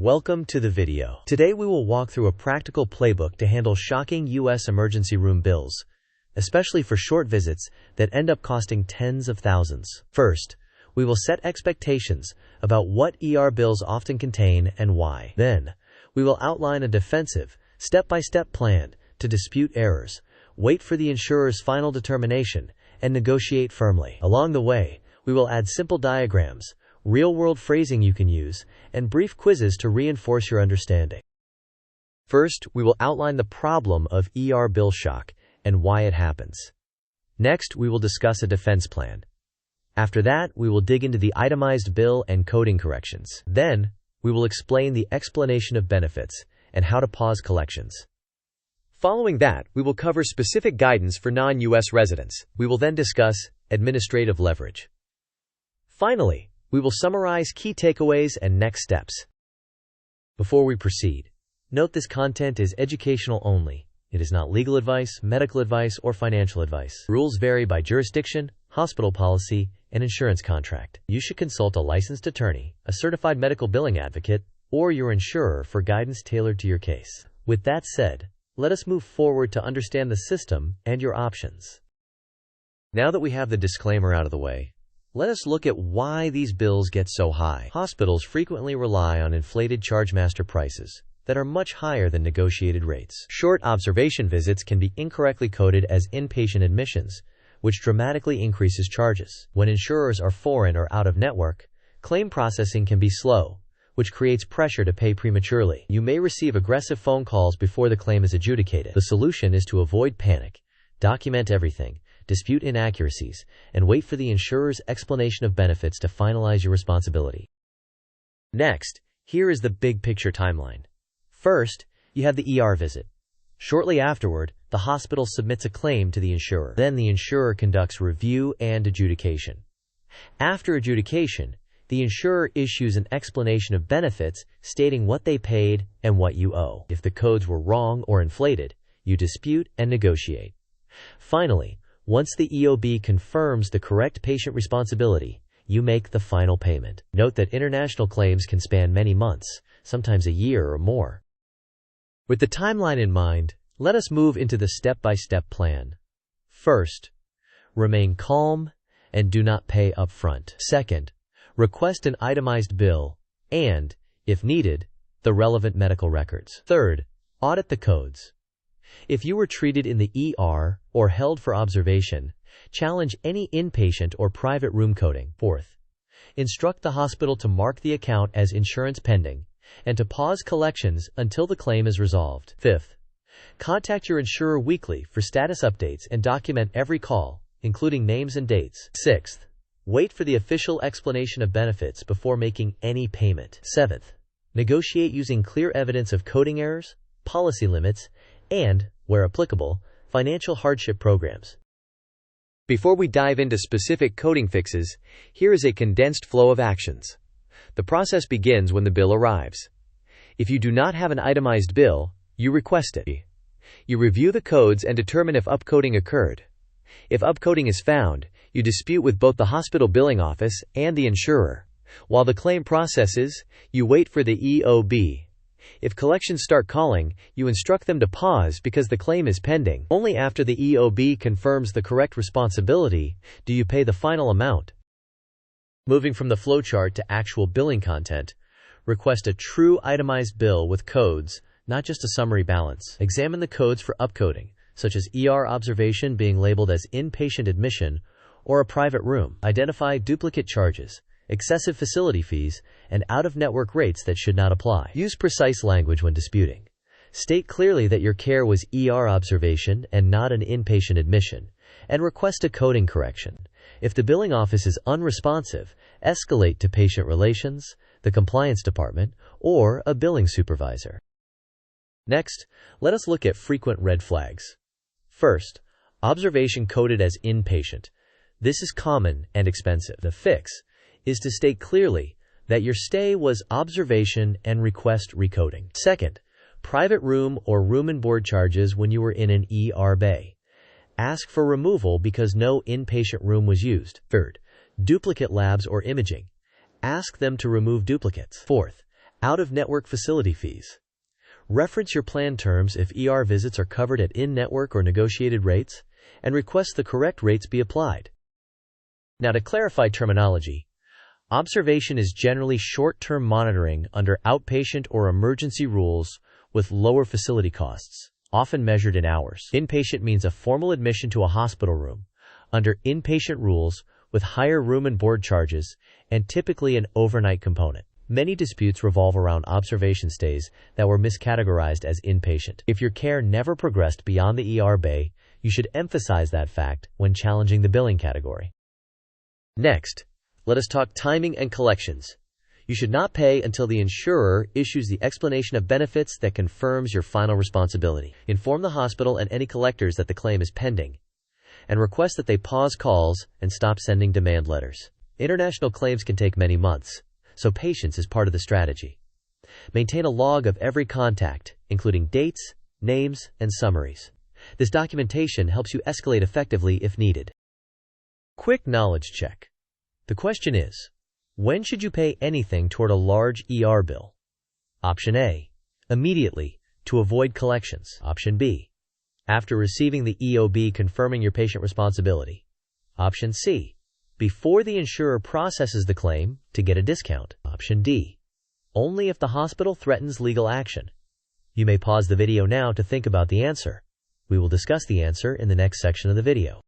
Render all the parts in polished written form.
Welcome to the video. Today we will walk through a practical playbook to handle shocking U.S. emergency room bills, especially for short visits that end up costing tens of thousands. First, we will set expectations about what ER bills often contain and why. Then, we will outline a defensive, step-by-step plan to dispute errors, wait for the insurer's final determination, and negotiate firmly. Along the way, we will add simple diagrams, real-world phrasing you can use, and brief quizzes to reinforce your understanding. First, we will outline the problem of ER bill shock and why it happens. Next, we will discuss a defense plan. After that, we will dig into the itemized bill and coding corrections. Then, we will explain the explanation of benefits and how to pause collections. Following that, we will cover specific guidance for non-US residents. We will then discuss administrative leverage. Finally, we will summarize key takeaways and next steps. Before we proceed, note this content is educational only. It is not legal advice, medical advice, or financial advice. Rules vary by jurisdiction, hospital policy, and insurance contract. You should consult a licensed attorney, a certified medical billing advocate, or your insurer for guidance tailored to your case. With that said, let us move forward to understand the system and your options. Now that we have the disclaimer out of the way, let us look at why these bills get so high. Hospitals frequently rely on inflated chargemaster prices that are much higher than negotiated rates. Short observation visits can be incorrectly coded as inpatient admissions, which dramatically increases charges. When insurers are foreign or out of network, claim processing can be slow, which creates pressure to pay prematurely. You may receive aggressive phone calls before the claim is adjudicated. The solution is to avoid panic, document everything, dispute inaccuracies, and wait for the insurer's explanation of benefits to finalize your responsibility. Next, here is the big picture timeline. First, you have the ER visit. Shortly afterward, the hospital submits a claim to the insurer. Then the insurer conducts review and adjudication. After adjudication, the insurer issues an explanation of benefits stating what they paid and what you owe. If the codes were wrong or inflated, you dispute and negotiate. Finally, once the EOB confirms the correct patient responsibility, you make the final payment. Note that international claims can span many months, sometimes a year or more. With the timeline in mind, let us move into the step-by-step plan. First, remain calm and do not pay upfront. Second, request an itemized bill and, if needed, the relevant medical records. Third, audit the codes. If you were treated in the ER or held for observation, challenge any inpatient or private room coding. Fourth, instruct the hospital to mark the account as insurance pending and to pause collections until the claim is resolved. Fifth, contact your insurer weekly for status updates and document every call, including names and dates. Sixth, wait for the official explanation of benefits before making any payment. Seventh, negotiate using clear evidence of coding errors, policy limits, and, where applicable, financial hardship programs. Before we dive into specific coding fixes, here is a condensed flow of actions. The process begins when the bill arrives. If you do not have an itemized bill, you request it. You review the codes and determine if upcoding occurred. If upcoding is found, you dispute with both the hospital billing office and the insurer. While the claim processes, you wait for the EOB. If collections start calling, you instruct them to pause because the claim is pending. Only after the EOB confirms the correct responsibility do you pay the final amount. Moving from the flowchart to actual billing content, request a true itemized bill with codes, not just a summary balance. Examine the codes for upcoding, such as ER observation being labeled as inpatient admission or a private room. Identify duplicate charges, excessive facility fees, and out-of-network rates that should not apply. Use precise language when disputing. State clearly that your care was ER observation and not an inpatient admission, and request a coding correction. If the billing office is unresponsive, escalate to patient relations, the compliance department, or a billing supervisor. Next, let us look at frequent red flags. First, observation coded as inpatient. This is common and expensive. The fix is to state clearly that your stay was observation and request recoding. Second, private room or room and board charges when you were in an ER bay. Ask for removal because no inpatient room was used. Third, duplicate labs or imaging. Ask them to remove duplicates. Fourth, Out-of-network facility fees. Reference your plan terms if ER visits are covered at in-network or negotiated rates, and request the correct rates be applied. Now, to clarify terminology, observation is generally short-term monitoring under outpatient or emergency rules with lower facility costs, often measured in hours. Inpatient means a formal admission to a hospital room under inpatient rules with higher room and board charges and typically an overnight component. Many disputes revolve around observation stays that were miscategorized as inpatient. If your care never progressed beyond the ER bay, you should emphasize that fact when challenging the billing category. Next, let us talk timing and collections. You should not pay until the insurer issues the explanation of benefits that confirms your final responsibility. Inform the hospital and any collectors that the claim is pending, and request that they pause calls and stop sending demand letters. International claims can take many months, so patience is part of the strategy. Maintain a log of every contact, including dates, names, and summaries. This documentation helps you escalate effectively if needed. Quick knowledge check. The question is, when should you pay anything toward a large ER bill? Option A, immediately, to avoid collections. Option B, after receiving the EOB confirming your patient responsibility. Option C, before the insurer processes the claim to get a discount. Option D, only if the hospital threatens legal action. You may pause the video now to think about the answer. We will discuss the answer in the next section of the video.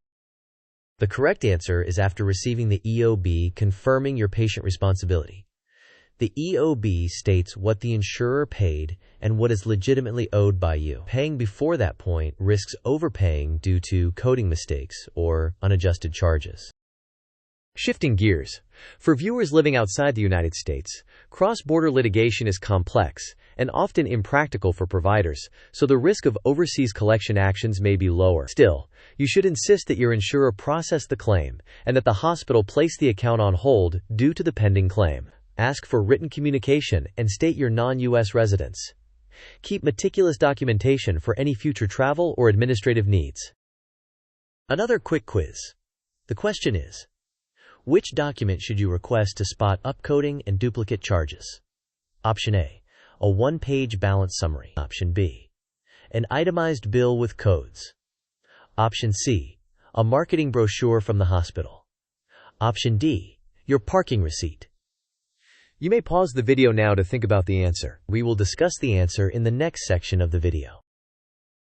The correct answer is after receiving the EOB confirming your patient responsibility. The EOB states what the insurer paid and what is legitimately owed by you. Paying before that point risks overpaying due to coding mistakes or unadjusted charges. Shifting gears, for viewers living outside the United States, cross-border litigation is complex and often impractical for providers, so the risk of overseas collection actions may be lower. Still, you should insist that your insurer process the claim and that the hospital place the account on hold due to the pending claim. Ask for written communication and state your non-U.S. residence. Keep meticulous documentation for any future travel or administrative needs. Another quick quiz. The question is, which document should you request to spot upcoding and duplicate charges? Option A, a one-page balance summary. Option B, an itemized bill with codes. Option C, a marketing brochure from the hospital. Option D, your parking receipt. You may pause the video now to think about the answer. We will discuss the answer in the next section of the video.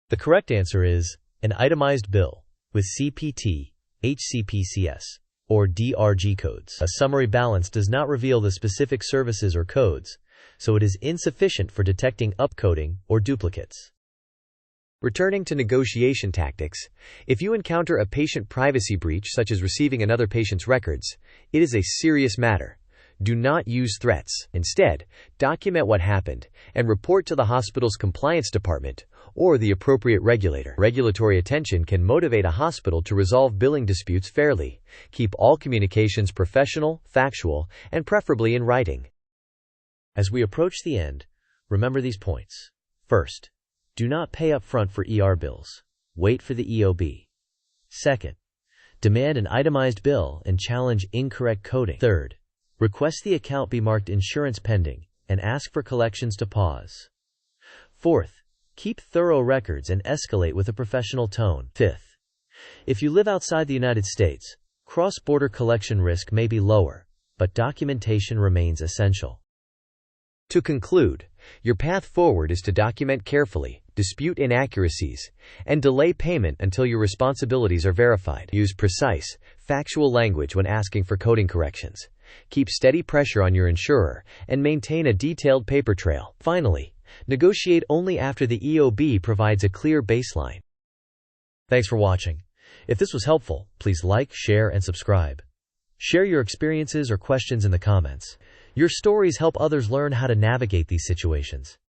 The correct answer is an itemized bill with CPT, HCPCS, or DRG codes. A summary balance does not reveal the specific services or codes, so it is insufficient for detecting upcoding or duplicates. Returning to negotiation tactics, if you encounter a patient privacy breach such as receiving another patient's records, it is a serious matter. Do not use threats. Instead, document what happened and report to the hospital's compliance department or the appropriate regulator. Regulatory attention can motivate a hospital to resolve billing disputes fairly. Keep all communications professional, factual, and preferably in writing. As we approach the end, remember these points. First, do not pay upfront for ER bills. Wait for the EOB. Second, demand an itemized bill and challenge incorrect coding. Third, request the account be marked insurance pending and ask for collections to pause. Fourth, keep thorough records and escalate with a professional tone. Fifth, if you live outside the United States, cross-border collection risk may be lower, but documentation remains essential. To conclude, your path forward is to document carefully, dispute inaccuracies, and delay payment until your responsibilities are verified. Use precise, factual language when asking for coding corrections. Keep steady pressure on your insurer, and maintain a detailed paper trail. Finally, negotiate only after the EOB provides a clear baseline. Thanks for watching. If this was helpful, please like, share, and subscribe. Share your experiences or questions in the comments. Your stories help others learn how to navigate these situations.